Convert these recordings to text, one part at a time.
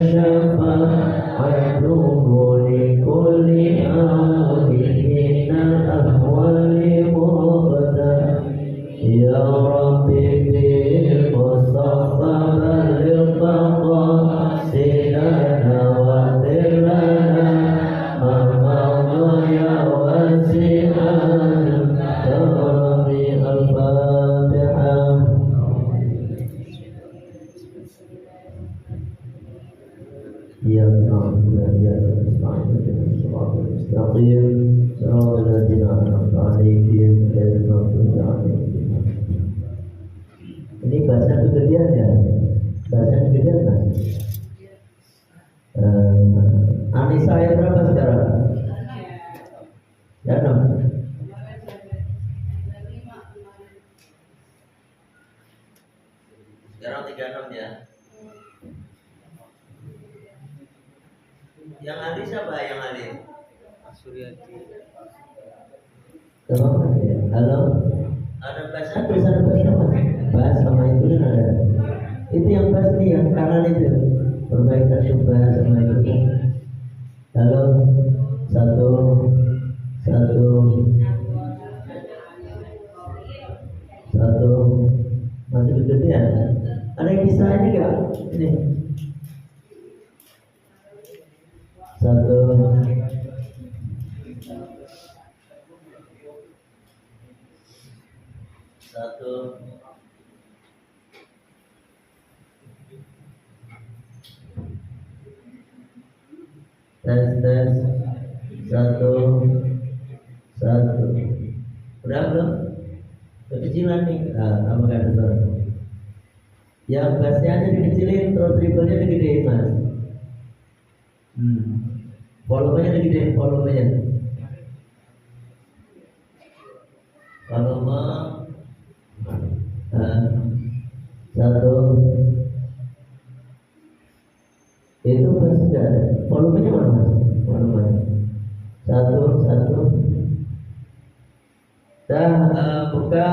شفاعته لكل أمر من الأهوال مقدم يا ربي بالمصطفى بلغ مقاصدنا واغفر لنا ما مضى يا واسع الكرم الفاتحة. يا نعبد وإياك نستعين اهدنا الصراط المستقيم صراط الذين أنعمت عليهم غير المغضوب عليهم. Ini bahasa kegedean ya, bahasa kegedean kan? Anissa ayat berapa sekarang? Ya 6. Sekarang 36 ya. Yang Ali siapa yang Ali? Suryati. Halo. Ada bahasa tulisan begini mas? Bahas sama itu kan ada. Itu yang pasti yang kanan itu. Perbaikan syubah sama itu kan. Halo. Satu. Masih kegedean. Ada yang bisa ini enggak? Ini. Satu. Tes. Satu. Udah belum? Kekecilan nih. Kamu kan betul. Yang bassnya aja dikecilin, terus triplenya digedein mas. Volumenya digedein, volumenya. Volume 1. Itu pasti tidak ada. Volumenya mana mas? Volumenya 1. Dah buka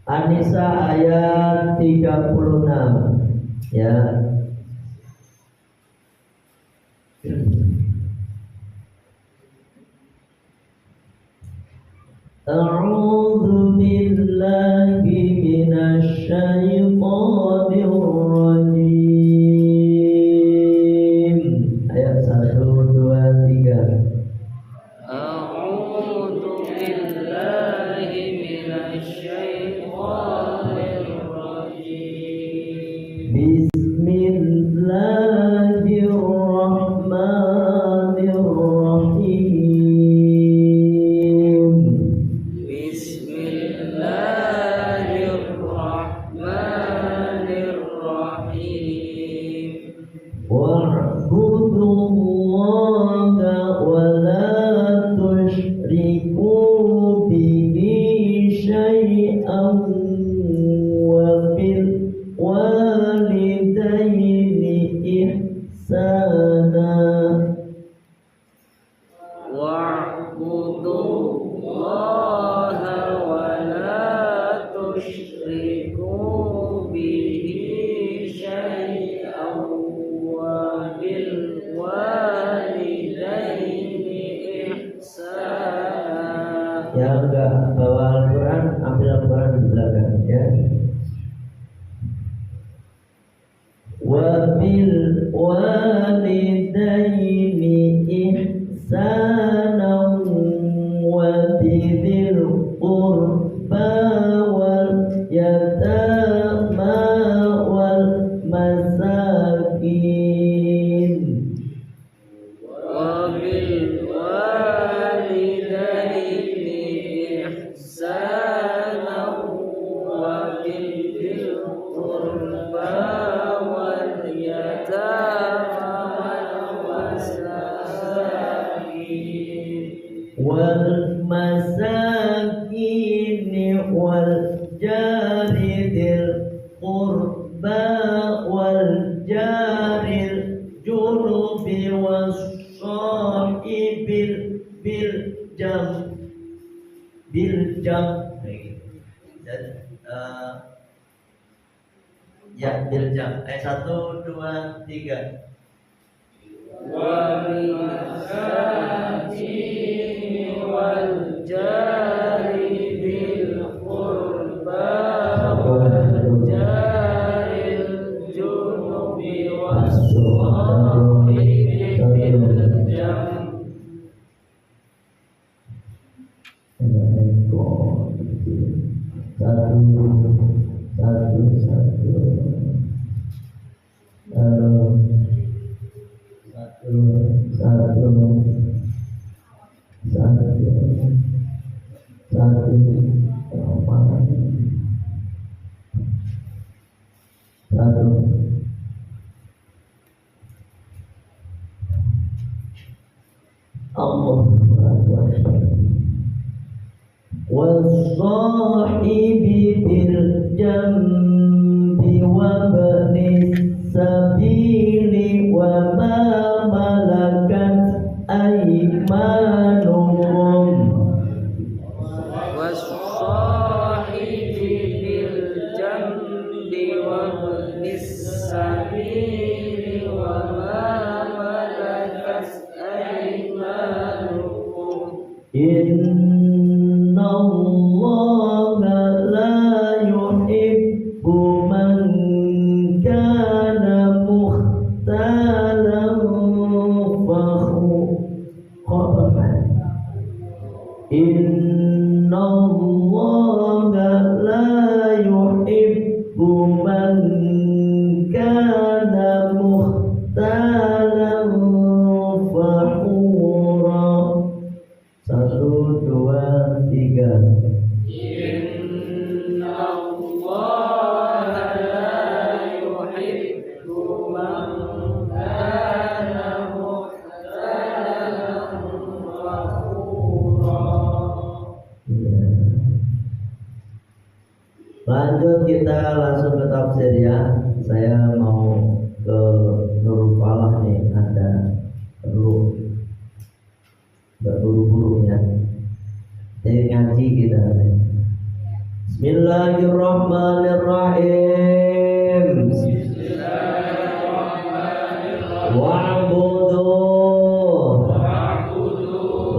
Anissa ayat 36 ya. A'udzu billahi minasy syaithanir rajim. Ayat 1, 2, 3. A'udzu billahi minasy syaithanir rajim. Bismillahirrahmanirrahim. Bismillahirrahmanirrahim. Wa'budullaha wa la tusyriku bihi syai'an wa bil walidaini ihsana. Wa'budullaha wa la tusyriku bihi syai'an wa bil walidaini ihsana. Yang enggak bawa Al-Quran, ambil Al-Quran di belakang ya. Wa bil walidaini ihsana wa bidhil qurba wal yatama wal masakin. Wabil walidaini ihsana wabil qurba wal yatama wal masakin wal jari dzil qurba wal jaril junubi was sahibil bil jam. Dan Ya, biljam. 1, 2, 3. Wa misakini wal jari bil qurba wal jaril junubi was sahibi bil jam. Wasahibi bil jambi wa bani sabili wa ma malakat aymanuhum Wasahibi bil jambi wa ibnis sabili wa ma malakat aymanukum. Inna Allaha la yuhibbu man kana mukhtalan fakhura. Inna Allaha la yuhibbu man kana mukhtalan fakhura. 1, 2, 3. Inna Allaha la yuhibbu man kana mukhtalan fakhura. Lanjut kita langsung ke tafsir ya. Saya mau ke Nurul Falah nih, ada perlu berburu-buru ya. Jadi ngaji kita. Bismillahirrahmanirrahim. Wa'budu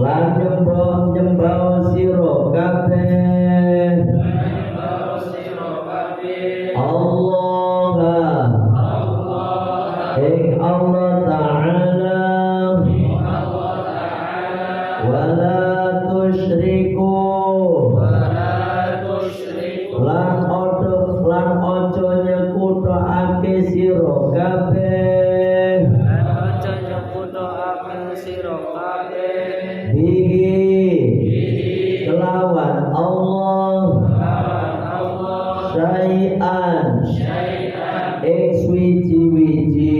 lan nyembah sira kabeh Allah ing Allah Ta'ala wala tusyriku lan ojo nyekutake sira kabeh bihi kelawan Allah syai'an ing suci-wici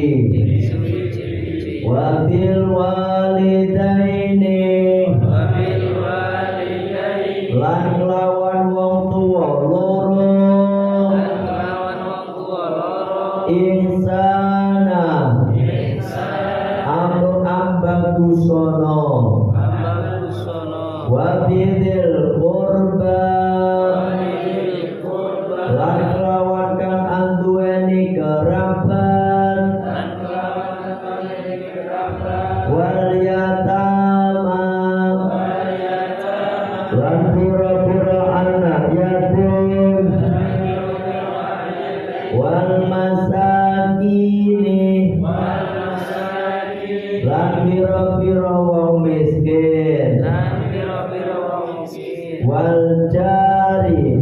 wabil walidaini lan kelawan wong tuwa loro insana ambagusono wabidil qurba lan kelawan kang anduweni kerabat wal yatama lan pira-pira anak yatim wal masakini lan pira-pira wong miskin wal jari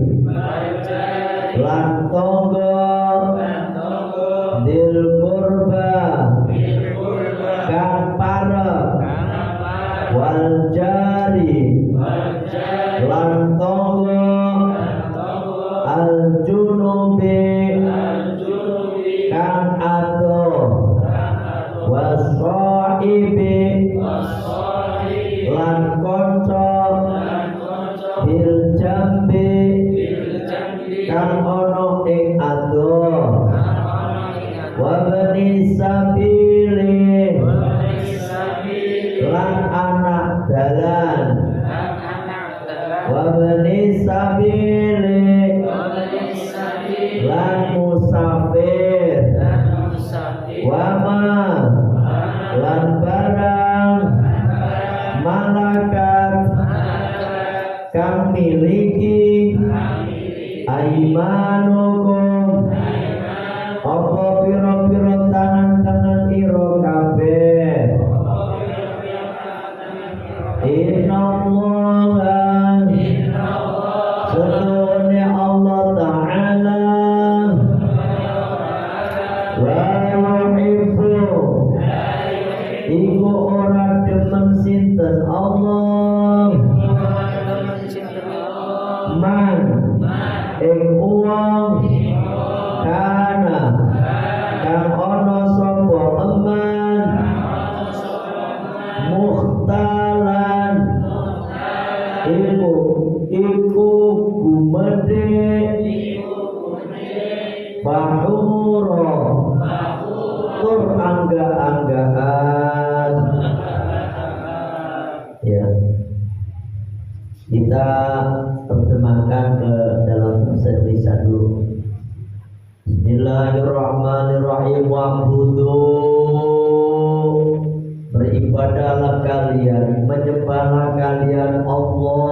lan tangga dil qurba kang parek wal jari lan tangga al junubi kang adoh wasahibi lan kanca bil jambi kang ana ing adoh wa bani sabili lan anak dalan wa bani sabili lan musafir kang miliki aimanukum apa pira-pira tangan-tangan ira kabeh innallaha setuhune Allah Ta'ala la yuhibbu iku ora demen sinten Allah man ing wong kana kang ana sapa eman mukhtalan iku gumedhe bahura tur angga-anggaan. Ya, kita terjemahkan ke dalam bahasa Indonesia dulu. Bismillahirrahmanirrahim. Wa'budu, beribadahlah kalian, menyembahlah kalian Allah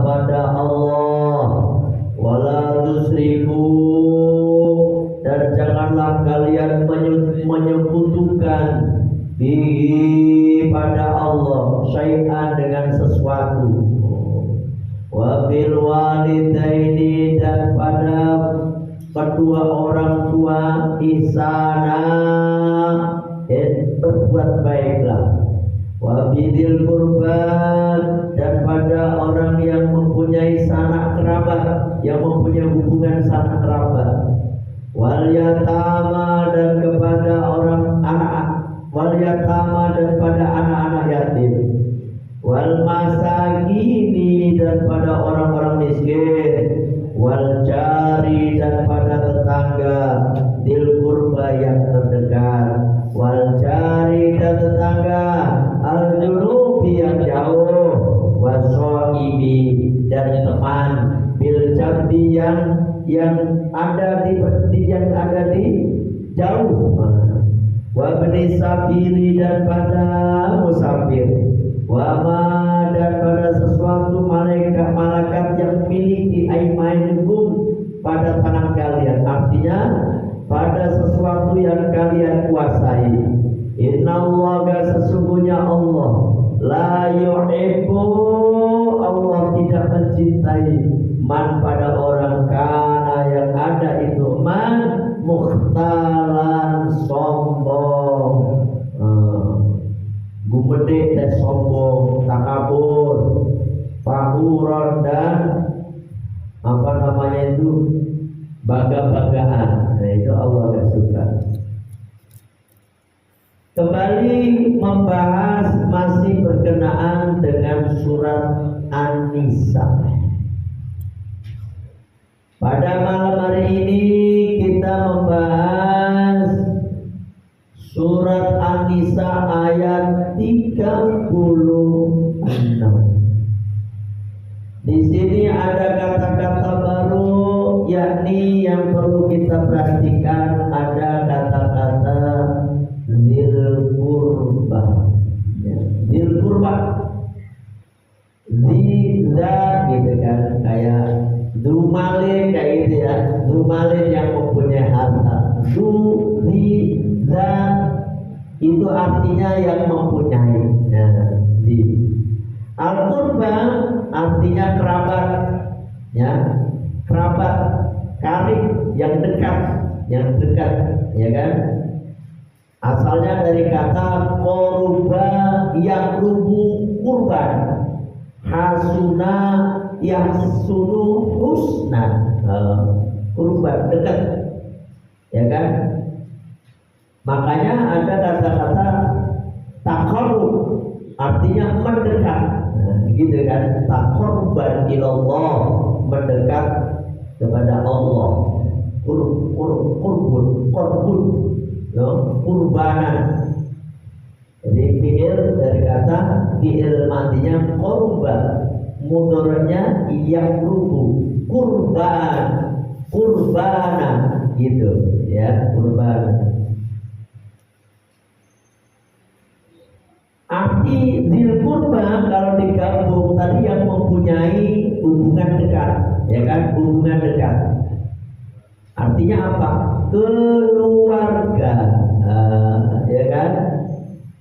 pada Allah, wala tusrifu, dan janganlah kalian menyekutukan bihi pada Allah syai'an dengan sesuatu. Wa bil walidaini, dan pada kedua orang tua ihsana, berbuat baiklah. Wa bidil qurba, dan pada orang yang mempunyai sanak kerabat, yang mempunyai hubungan sanak kerabat. Wal yatama, dan kepada orang anak, wal yatama, dan pada anak-anak yatim. Wal masakini, dan pada orang-orang miskin. Wal jari, dan pada tetangga. Dil qurba, yang terdekat. Wal jari, dan tetangga. Al junubi, yang jauh. Wasohibi, dan teman. Bil jambi, yang ada di jauh. Wa bani sabili, dan pada musafir. Wa ma, dan pada sesuatu malaikat yang miliki aimanukum, pada tangan kalian, artinya pada sesuatu yang kalian kuasai. Innallaha, sesungguhnya Allah, la yuhibbu, Allah tidak mencintai man, pada orang kana yang ada itu man mukhtalan sombong, gumedhe dan sombong, takabur, fahuron, dan apa namanya itu, bangga-banggaan. Nah, itu Allah gak suka. Kembali membahas, masih berkenaan dengan surat An-Nisa. Pada malam hari ini kita membahas surat An-Nisa ayat 36. Di sini ada kata-kata baru, yakni yang perlu kita perhatikan, ada kata-kata zil qurba. Zil qurba, zila gitu kan, kayak dumalin, kayak gitu ya, dumalin yang mempunyai harta. Zila itu artinya yang mempunyai. Nah, di al-qurba artinya kerabat, ya, kerabat, karib, yang dekat, ya kan? Asalnya dari kata koruba yang rubu kurban, hasuna yang sunu husna, kurban dekat, ya kan? Makanya ada kata-kata takarub, artinya mendekat, gitu kan? Takarruban ilallah, mendekat kepada Allah. Qurbun, kurbanan. Jadi fi'il dari kata fi'il matinya korba, mudorotnya yang rubu, kurbana, gitu ya, kurban. Arti dzil qurba kalau digabung tadi yang mempunyai hubungan dekat, ya kan, hubungan dekat. Artinya apa? Keluarga, ya kan?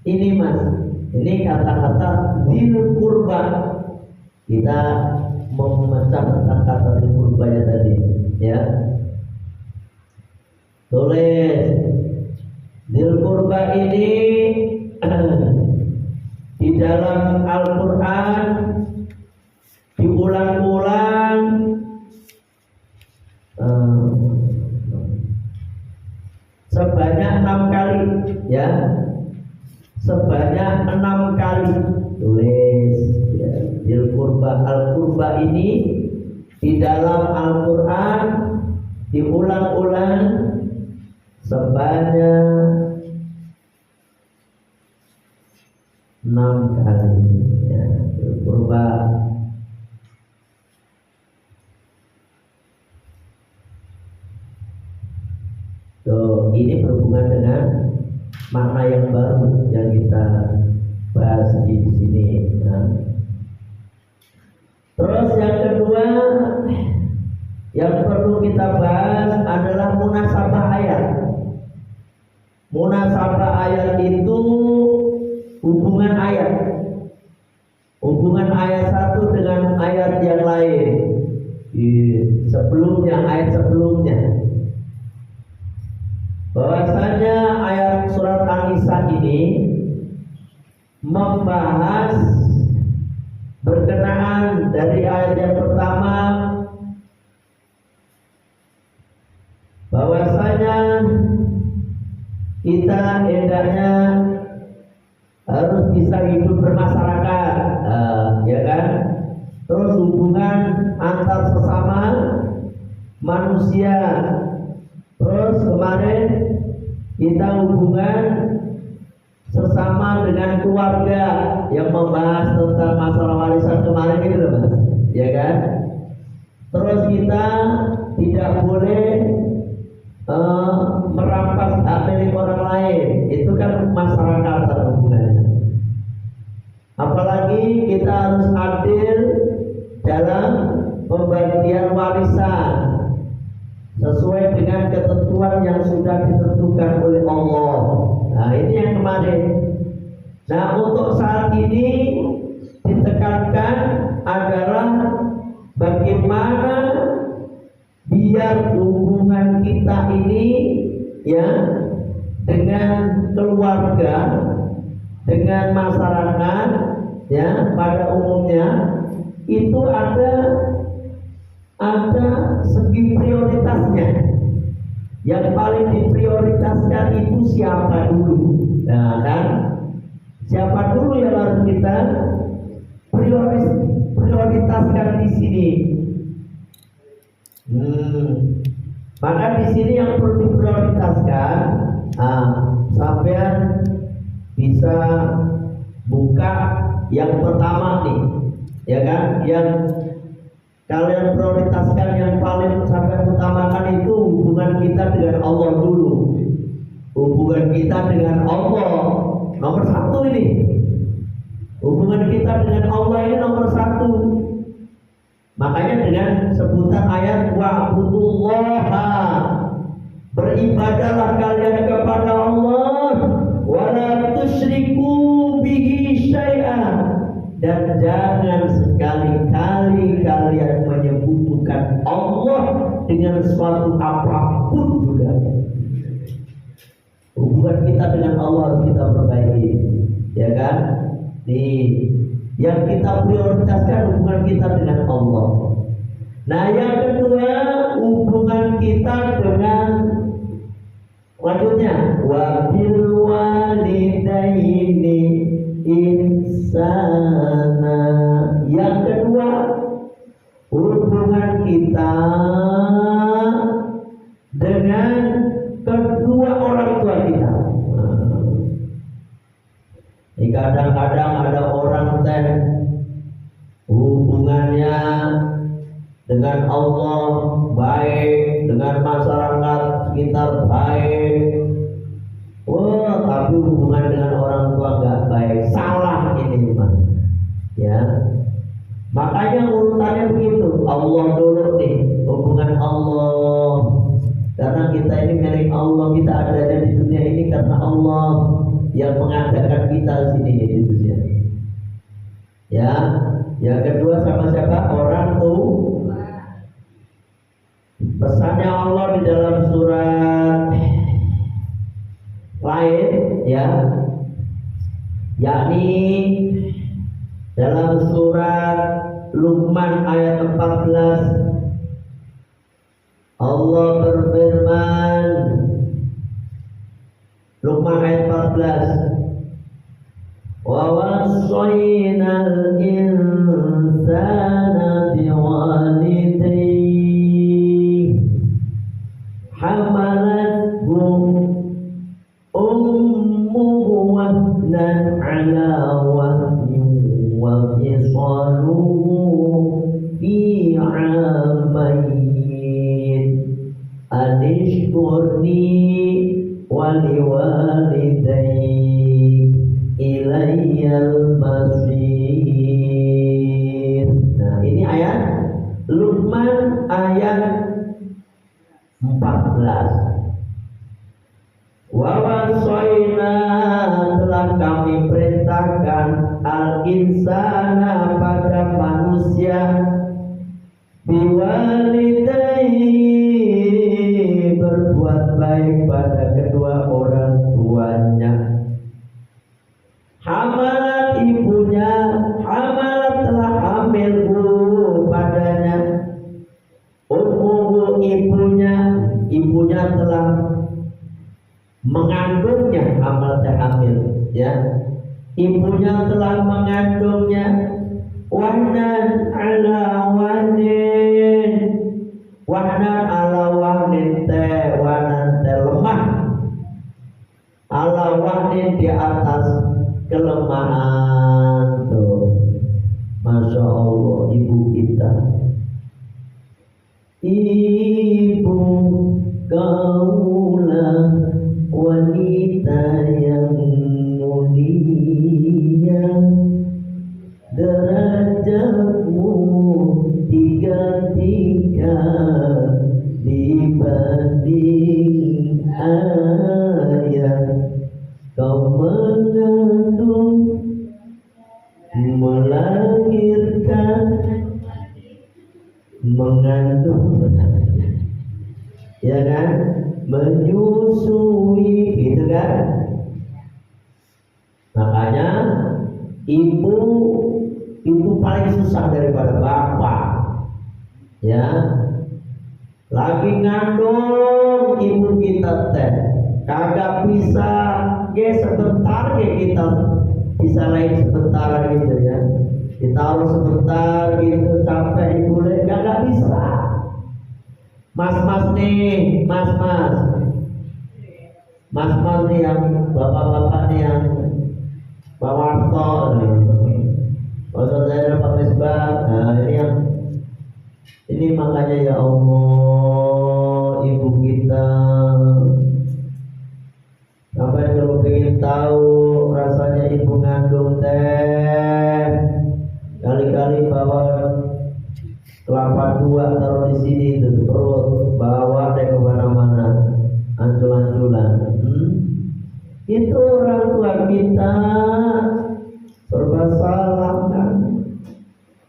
Ini mas, ini kata-kata dzil qurba. Kita memecah tentang kata dzil qurbanya tadi, ya. Tulis dzil qurba ini di dalam Al-Quran diulang-ulang sebanyak 6 kali, ya, sebanyak 6 kali. Tulis ya, Al-Qurba ini di dalam Al-Quran diulang-ulang sebanyak 6 kali, ya, Al-Qurba. So, ini berhubungan dengan makna yang baru yang kita bahas di sini. Nah. Terus yang kedua yang perlu kita bahas adalah munasabah ayat. Munasabah ayat itu hubungan ayat. Hubungan ayat satu dengan ayat yang lain. Sebelumnya, ayat sebelumnya. Bahwasanya ayat surat An-Nisa ini membahas berkenaan dari ayat yang pertama, bahwasanya kita hendaknya harus bisa hidup bermasyarakat, ya kan? Terus hubungan antar sesama manusia. Terus kemarin kita hubungan sesama dengan keluarga yang membahas tentang masalah warisan kemarin itu loh, Mas, ya kan? Terus kita tidak boleh merampas hak milik orang lain, itu kan masyarakat hubungannya. Apalagi kita harus adil dalam pembagian warisan sesuai dengan ketentuan yang sudah ditentukan oleh Allah. Nah, ini yang kemarin. Nah, untuk saat ini ditekankan adalah bagaimana biar hubungan kita ini, ya, dengan keluarga, dengan masyarakat, ya, pada umumnya itu ada segi prioritasnya. Yang paling diprioritaskan itu siapa dulu? Nah, kan, siapa dulu yang harus kita prioritaskan di sini? Maka di sini yang perlu diprioritaskan, sampean bisa buka yang pertama nih, ya kan? Yang kalian prioritaskan yang paling sampai utamakan itu hubungan kita dengan Allah dulu. Hubungan kita dengan Allah nomor 1 ini. Hubungan kita dengan Allah ini nomor 1. Makanya dengan sebutan ayat wa'budullaha, beribadahlah kalian kepada Allah, wala tusyriku bihi syai'an, dan jangan sekali-kali kalian menyebutkan Allah dengan suatu apapun juga. Hubungan kita dengan Allah harus kita perbaiki, ya kan? Yang kita prioritaskan hubungan kita dengan Allah. Nah, yang kedua hubungan kita dengan, selanjutnya, wabil walidaini insana. Yang kedua hubungan kita dengan kedua orang tua kita. Ini kadang-kadang ada orang hubungannya dengan Allah baik, dengan masyarakat sekitar baik, tapi hubungan dengan orang tua nggak baik. Salah Allah dulu nih, hubungan Allah. Karena kita ini milik Allah, kita adanya di dunia ini karena Allah yang mengadakan kita di sini di dunia. Ya, yang kedua sama siapa? Orang tua. Pesannya Allah di dalam surat lain, ya, yakni dalam surat Luqman ayat 14, Allah berfirman, Luqman ayat 14, wa wasainal insana biwalidayhi hamalathu ummuhu wahnan ala wahnin wa fisaluhu fi amain anishkurni waliwalidayhi ilayyal masir. Nah, ini ayat Luqman ayat 14. Wa wasaina, telah kami perintahkan al-insana pada manusia biwalidayhi, berbuat baik pada kedua orang tuanya. Hamalat ibunya, hamalat telah hamil padanya. Ummuhu ibunya telah mengandungnya, hamalat hamil, ya. Ibunya telah mengandungnya. Wahnan ala wahnin, wahnan ala wahnin, wahnan lemah, ala wahnin di atas kelemahan. Tuh, Masya Allah, ibu kita, ibu kaulah wanita yang mulia, derajatmu tiga dibanding ayat. Kau mengandung, melahirkan, mengandung, ya kan, menyusui, gitu kan. Makanya ibu itu paling susah daripada bapak, ya. Lagi ngandung ibu kita teh kagak bisa sebentar kita bisa lain sebentar gitu, ya. Ditaruh sebentar gitu, capek ibu kagak bisa. Mas nih, mas nih yang bapak-bapak nih yang Pak Warto, Ustaz Zainal Pak Misbah. Nah, ini makanya ya Allah, ibu kita sampai kalau pengen tahu rasanya ibu ngandung teh, kali-kali bawa kelapa dua taruh di sini itu perut, bawa deh kemana-mana, ancul-anculan. Itu orang tua kita serba salah kan.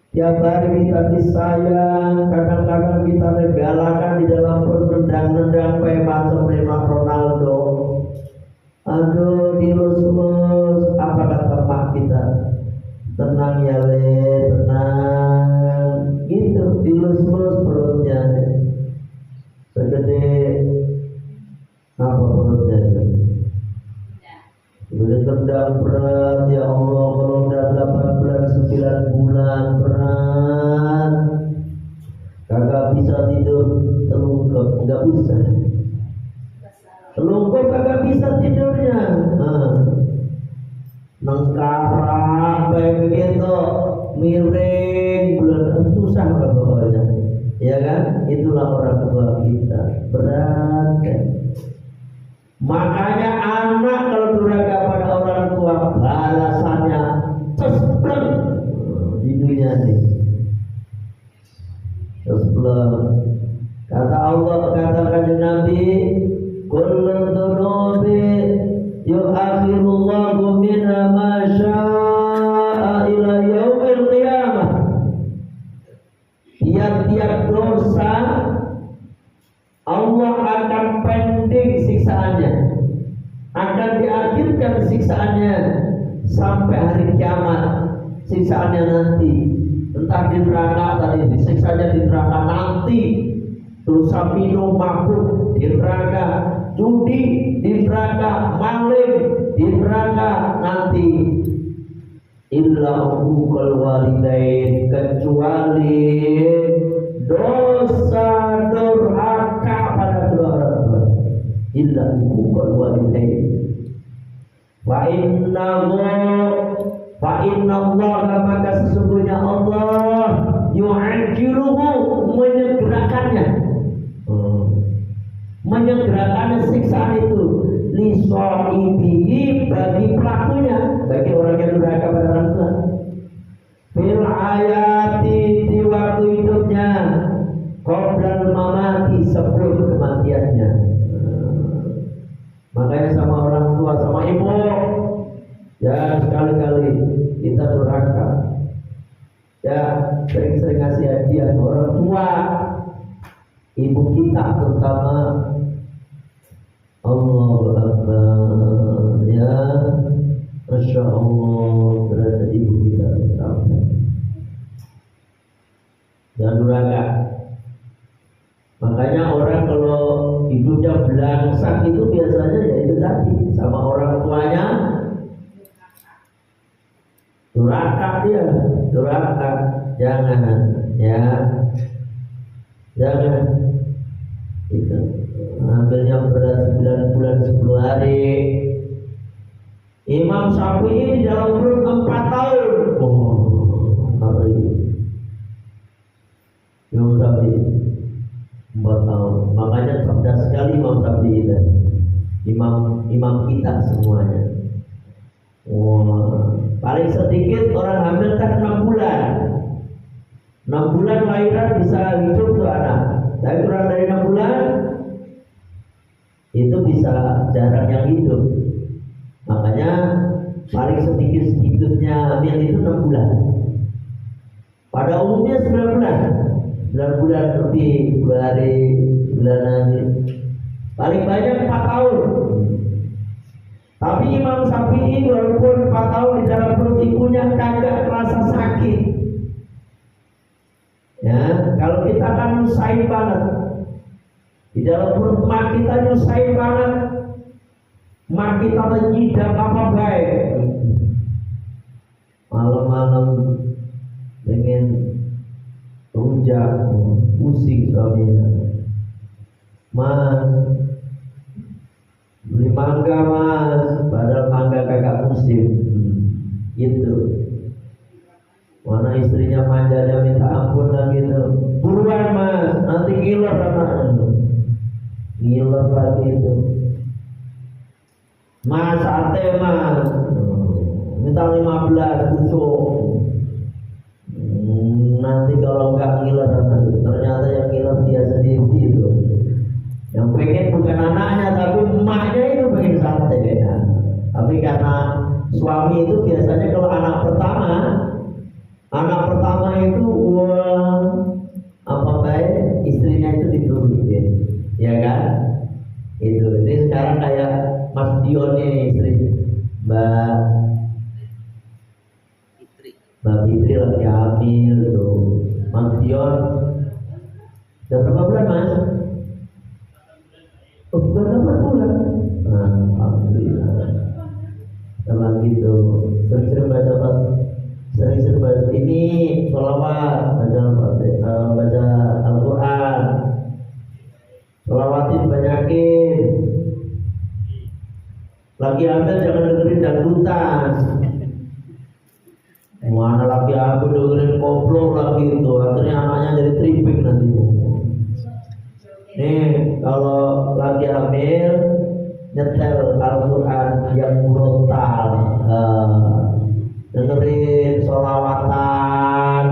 Tiap hari kita disayang, kadang-kadang kita regalakan di dalam perut, nendang-nendang kayak macam Ronaldo. Aduh, dilus-lus, apa kata mak kita? Tenang ya le, tenang. Gitu, dilus-lus perutnya. Segede apa perutnya? Udah tendang berat, ya Allah, kalau udah 8 bulan, 9 bulan berat, kagak bisa tidur telungkup, nggak bisa. Telungkup kagak bisa tidurnya. Nengkarak kayak begitu, miring, bulan susah pokoknya. Ya kan? Itulah orang tua kita, berat kan? Makanya anak kalau durhaka pada orang tua, balasannya cespreng di dunia ini. yudkhilullahu minha ma syaa ila yaumil qiyamah. Tiap-tiap dosa Allah akan pending siksaannya, akan diakhirkan siksaannya sampai hari kiamat. Siksaannya nanti entah di neraka, tadi disiksanya di neraka nanti, dosa minum mabuk di neraka, judi di neraka, maling di neraka nanti. Illa uqul walidain, kecuali dosa durhaka pada kedua orang tua. Illa uqul walidain. Fa inna Allah, maka sesungguhnya Allah yu'ajiluhu, menyegerakannya siksaan itu liso'ibihi, bagi pelakunya, bagi orang yang durhaka pada orang tua, fil hayati, di waktu hidupnya, qoblal mamati, sebelum kematiannya. Makanya sama orang tua, sama ibu, ya sekali-kali kita durhaka, ya sering-sering ngasih hadiah ke orang tua, ibu kita terutama. Allahu Akbar, ya Masya Allah, berada ibu kita bersama. Jangan durhaka. Makanya orang kalau hidupnya belangsak itu biasanya ya itu tadi, sama orang tuanya durhaka dia, durhaka. Jangan, ya, jangan. Itu ambilnya berat 9 bulan 10 hari. Imam Syafi'i di dalam perut 4 tahun. Hari Imam Syafi'i 4 tahun. Makanya cerdas sekali Imam Syafi'i itu. Imam kita semuanya. Paling sedikit orang hamil kan 6 bulan. 6 bulan lahiran bisa hidup tuh anak. Tapi kurang dari 6 bulan itu bisa jarang yang hidup. Makanya paling sedikitnya hamil itu 6 bulan. Pada umumnya 9 bulan. 9 bulan lebih, 2 hari, bulanan. Paling banyak 4 tahun. Tapi Imam Syafi'i walaupun 4 tahun di dalam perut ibunya kagak terasa sakit. Ya, kalau kita kan nyusahin banget. Di dalam perut mak kita nyusahin banget. Mak kita menyidam apa baik. Malam-malam pengen rujak, pusing suaminya. Mas, beli mangga mas, padahal mangga kagak musim. Gitu. Mana istrinya manjanya minta ampun lagi tuh. Buruan mas, nanti ngiler anaknya. Ngiler lagi itu. Mas sate mas, minta 15 tusuk. Nanti kalau nggak ngiler anaknya, ternyata yang ngiler dia sendiri itu. Yang pengen bukan anaknya tapi emaknya itu pengen sate ya. Tapi karena suami itu biasanya kalau anak pertama itu apa baik istrinya itu diturutin, ya kan? Itu. Ini sekarang kayak Mas Dion nih, istri Mbak Fitri lagi hamil tuh. Mas Dion udah berapa bulan mas? Udah 8 bulan. Alhamdulillah. Setelah gitu sering-sering baca ini sholawat, baca Al-Quran, sholawatin banyakin. Lagi hamil jangan dengerin dangdutan. Mana lagi hamil dengerin koplo lagi itu, akhirnya anaknya jadi tripping nanti. Nih kalau lagi hamil nyetel Al-Quran yang murotal, dengerin sholawatan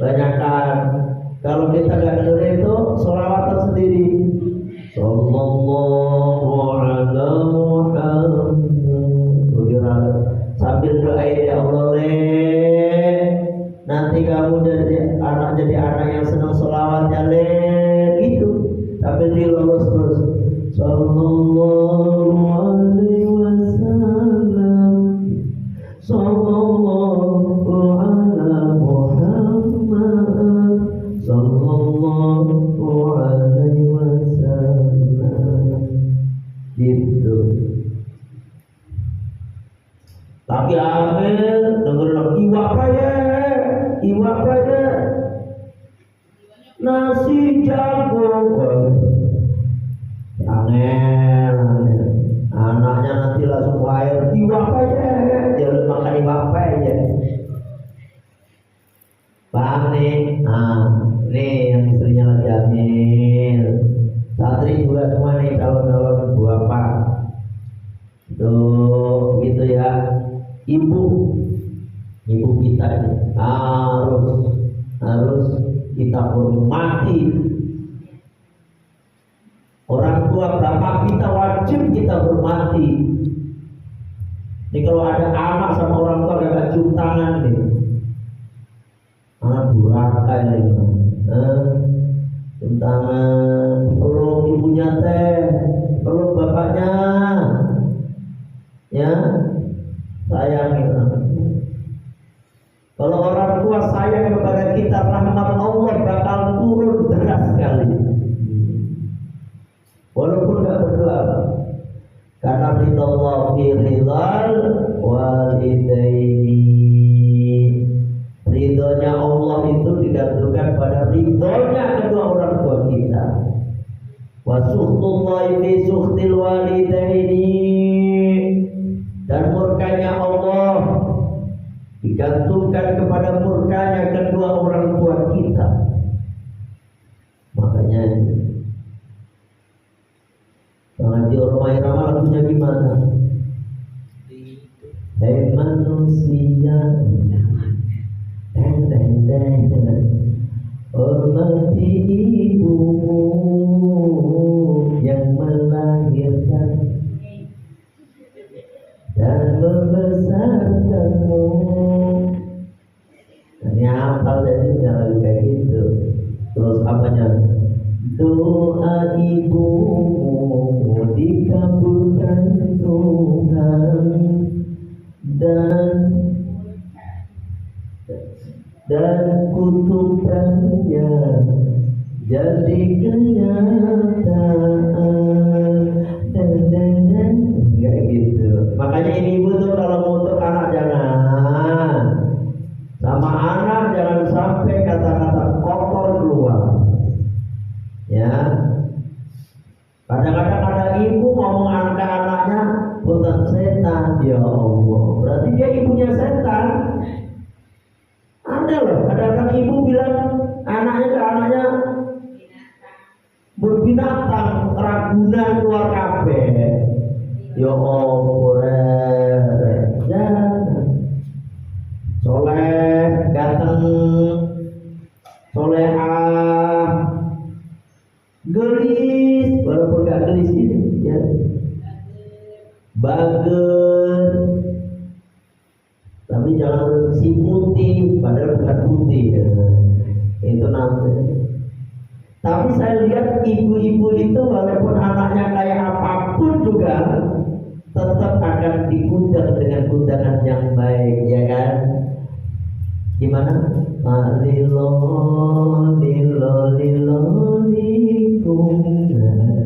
banyakkan. Kalau kita nggak dengerin itu sholawatan sendiri. Sallallahu alaihi wasallam sambil doain ya Allah nanti kamu jadi anak yang senang sholawat ya gitu, tapi dilulus terus sallallahu alaihi wasallam sallallahu ala Muhammad sallallahu alaihi wasallam gitu. Tapi Amir denger iwak ya nasi jagung angel anaknya nanti langsung lahir iwak aja jangan makan iwak aja paham nih. Nih yang istrinya lagi hamil, santri juga semua nih calon-calon bapak tuh gitu ya. Ibu kita ini harus kita hormati. Orang tua bapak kita wajib kita hormati. Ini kalau ada anak sama orang tua gak cium tangan nih, anak durhaka ini. Cium tangan, peluk ibunya peluk bapaknya, ya sayangi. Kalau orang tua sayang kepada kita, rahmat Allah bakal turun deras sekali. Walaupun gak berdoa, karena ridha Allah fi ridhal walidaini. Ridhonya Allah itu digantungkan pada ridhonya kedua orang tua kita. Wa sukhtullahi fi sukhtil walidaini. Dan murkanya Allah digantungkan kepada murkanya kedua orang tua kita. Makanya Pengaji Ormai Rama lagunya gimana? Hei manusia, hormati ibumu yang melahirkan dan membesarkanmu. Ini hafal jadi jangan kayak gitu. Terus apanya? Doa ibumu dikabulkan Tuhan dan kutukannya jadi kenyataan. Enggak gitu. Makanya ibu tuh kalau ngutuk anak jangan, sama anak jangan sampai kata-kata kotor keluar. Ya, kadang-kadang ada ibu ngomong ke anaknya bukan setan, ya Allah, berarti dia ibunya setan. Ada loh, kadang-kadang ibu bilang anaknya berbinatang, keragunan keluar kabeh. Ya Allah, jangan. Soleh, ganteng, solehah, gelis, walaupun gak gelis ini ya, bager, tapi jangan si putih, padahal bukan putih ya. Itu namanya. Tapi saya lihat ibu-ibu itu walaupun anaknya kayak apapun juga tetap akan diundang dengan undangan yang baik, ya kan? Gimana?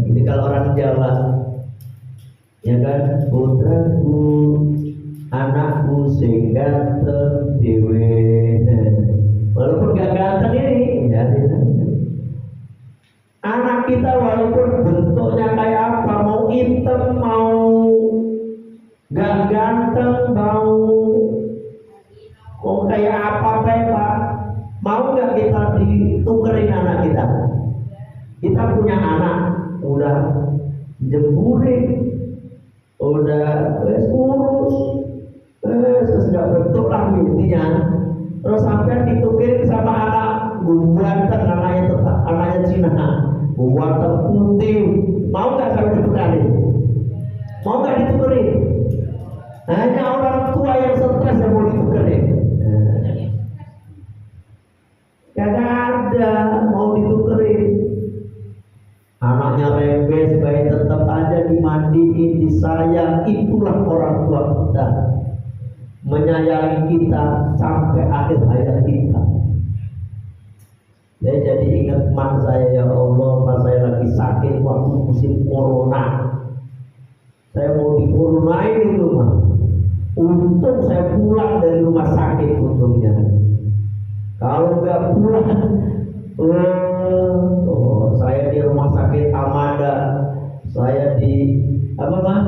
Ini kalau orang Jawa, ya kan? Putraku, anakku sing ganteng dewe. Walaupun gak ganteng ini, ya. Anak kita walaupun bentuknya kayak apa, mau hitam, mau gak ganteng, mau kayak apa Pak, mau gak kita ditukerin anak kita? Kita punya anak, udah jemburin, udah kurus, sudah bentuk lah intinya. Terus sampai ditukerin sama anak ganteng, anaknya Cina, ganteng putih, mau gak kalau ditukerin? Mau gak ditukerin? Hanya orang tua yang menyayangi kita sampai akhir hayat kita. Saya jadi ingat mak saya, ya Allah, pas saya lagi sakit waktu musim corona. Saya mau dicoronain itu mah. Untung saya pulang dari rumah sakit untungnya. Kalau nggak pulang, saya di rumah sakit Amanda, saya di apa mah?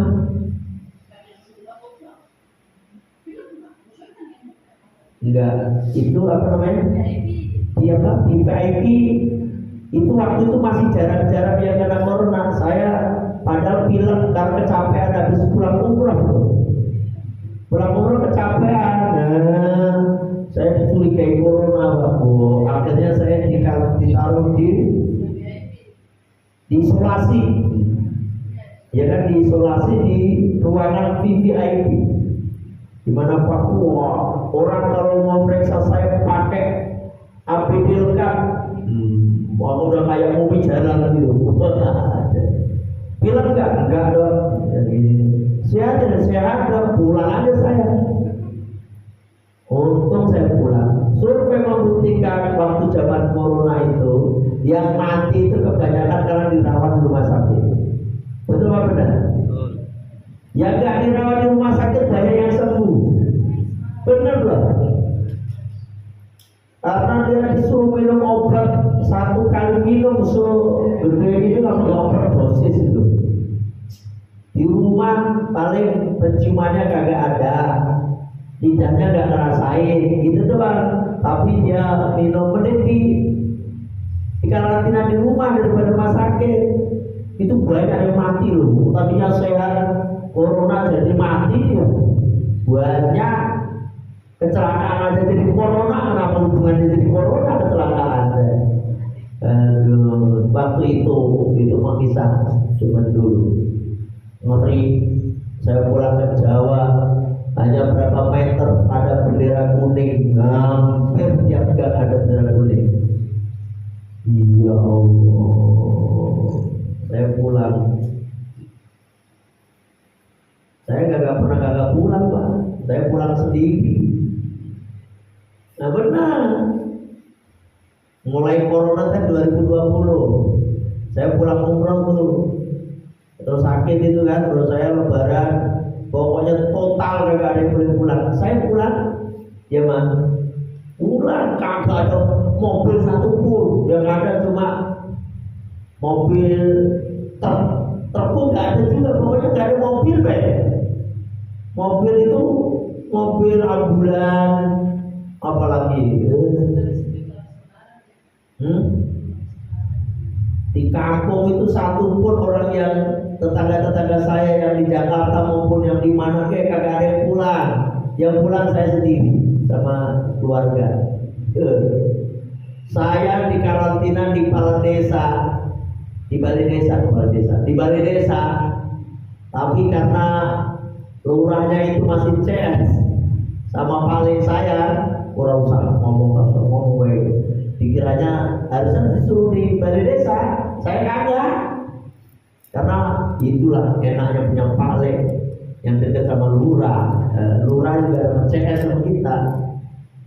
Enggak, itu apa namanya? Di apa? Di VIP. Itu waktu itu masih jarang-jarang yang kena corona. Saya padahal bilang karena kecapean habis pulang umroh tuh. Pulang umroh kecapean. Nah, saya dicurigai corona, Pak Bu. Akhirnya saya ditaruh di isolasi. Ya kan, diisolasi di ruangan VVIP. Di mana Pak Bu, orang kalau mau periksa saya pakai APD lengkap. Wah, udah kayak mobil jalan gitu. Bilang enggak dong. Jadi sehat dong, pulang aja saya. Untung saya pulang. Survei membuktikan waktu zaman corona itu yang mati itu kebanyakan karena dirawat di rumah sakit. Betul apa benar? Yang enggak dirawat di rumah sakit banyak yang sembuh. Benar loh. Karena dia disuruh minum obat, satu kali minum gede itu langsung overdosis itu. Di rumah paling penciumannya kagak ada, lidahnya nggak ngerasain, gitu doang. Tapi dia minum, mending di karantina di rumah daripada rumah sakit. Itu banyak yang mati loh. Tadinya sehat, corona jadi mati ya. Banyak kecelakaan aja jadi corona. Kenapa hubungannya jadi corona kecelakaan? Aduh, waktu itu mah kisah cuma dulu. Ngeri. Saya pulang ke Jawa, hanya berapa meter ada bendera kuning, hampir tiap gang ada bendera kuning. Ya Allah, saya pulang. Saya gak pernah pulang, Pak. Saya pulang sendiri. Nah benar. Mulai corona kan 2020, saya pulang umroh tuh. Terus sakit itu kan, terus saya lebaran, pokoknya total gak ada yang boleh pulang. Saya pulang, ya mah, pulang kagak ada mobil satu pun, yang ada cuma mobil truk pun gak ada juga, pokoknya gak ada mobil be. Mobil itu mobil ambulan, apalagi di kampung itu satu pun orang yang tetangga-tetangga saya yang di Jakarta maupun yang di mana kayak kagak ada yang pulang. Yang pulang saya sendiri sama keluarga. Saya di karantina di balai desa. Tapi karena lurahnya itu masih CS sama paling saya, kurang usah ngomong baik. Pikirannya harusnya disuruh di balai desa, saya kagak. Karena itulah enaknya punya paling yang dekat sama lurah. Lurah juga CS sama kita.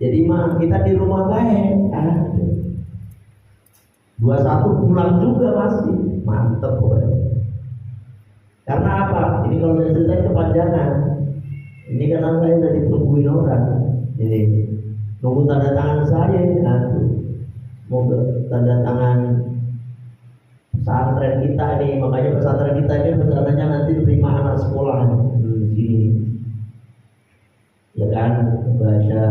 Jadi mah kita di rumah baik. 21 pulang juga masih mantep boy. Karena apa? Ini kalau saya cerita kepanjangan. Ini kan saya udah ditungguin orang. Ini nunggu tanda tangan saya. Mau tanda tangan pesantren kita nih, makanya pesantren kita ini rencananya nanti terima anak sekolah di sini, ya kan, baca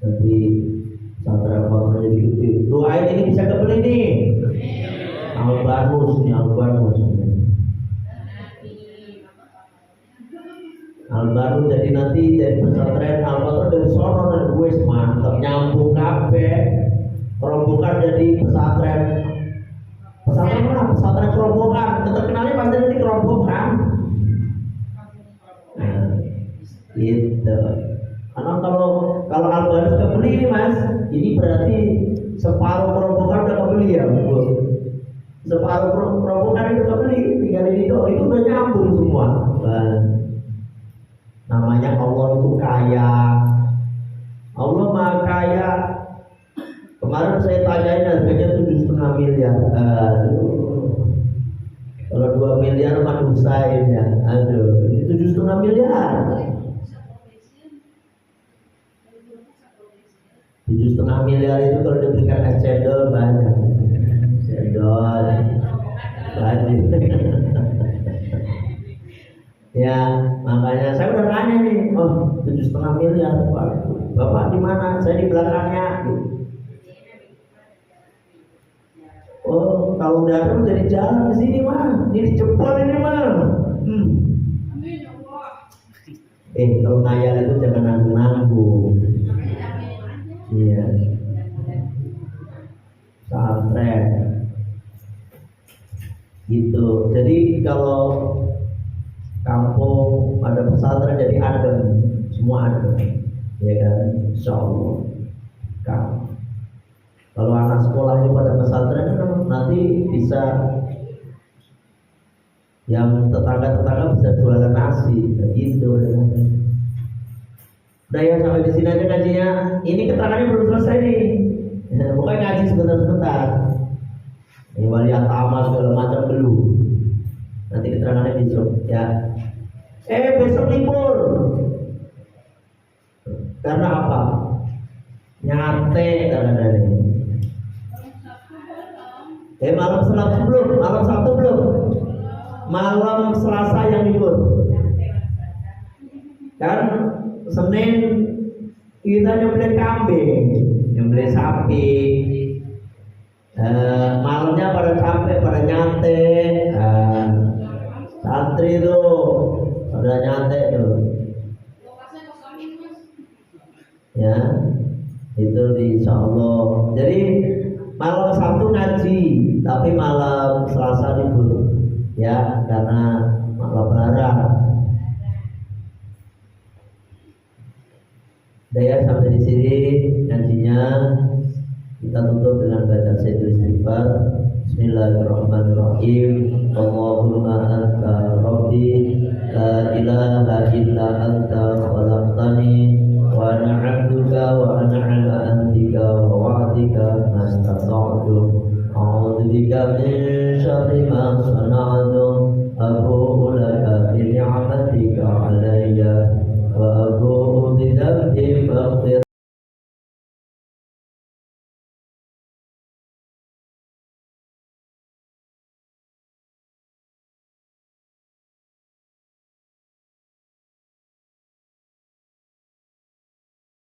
nanti pesantren apa jadi gede. Doain ini bisa kebeli nih, Albanus. Albanus jadi nanti dari pesantren Albanus dari sono dan gue mantap nyambung kabeh. Rombongan jadi pesantren kerobokan. Terkenalnya pasti nanti kerobokan. Nah, gitu. Karena kalau Albanus kebeli ini mas, ini berarti separuh kerobokan udah kebeli ya, Bu. Separuh kerobokan itu kebeli, tinggal ini doang, itu udah nyambung semua. Namanya Allah itu kaya. Allah Maha Kaya. Kemarin saya tanyain harganya 7,5 miliar. Aduh. Kalau 2 miliar mah dosain ya. Aduh, ini 7,5 miliar. 7,5 miliar itu kalau diberikan es cendol banyak. Cendol. Banyak. Ya, makanya saya udah nanya nih, 7,5 miliar, Pak. Bapak di mana? Saya di belakangnya. Oh, kalau udah ada jadi jalan di sini mah, ini jempol ini mah. Kalau ngayal itu jangan nanggung-nanggung. Iya. Santren. Gitu. Jadi kalau kampung ada pesantren jadi adem, semua adem, ya kan? Insyaallah. Kalau anak sekolahnya pada pesantren kan nanti bisa yang tetangga-tetangga bisa jualan nasi, gitu. Udah ya, sampai di sini aja ngajinya. Ini keterangannya belum selesai nih. Pokoknya ngaji sebentar-sebentar. Ini wali atama segala macam belum. Nanti keterangannya besok ya. Besok libur. Karena apa? Nyate kadang-kadang. Malam Selasa belum, malam Sabtu belum. Malam Selasa yang libur. Kan Senin kita nyembelih kambing, nyembelih sapi. Malamnya pada capek, pada nyantai. Santri tuh pada nyantai tuh. Ya, itu insyaallah. Jadi malam Sabtu ngaji, tapi malam Selasa libur. Ya, karena Lebaran. Daya sampai di sini ngajinya. Kita tutup dengan baca Sayyidul Istighfar. Bismillahirrahmanirrahim. Allahumma anta rabbi la ilaha illa anta khalaqtani wa ana 'abduka wa ana 'ala ahdika wa wa'dika mastata'tu. A'udzu bika min syarri ma sana'tu. Abu'u laka bi ni'matika 'alayya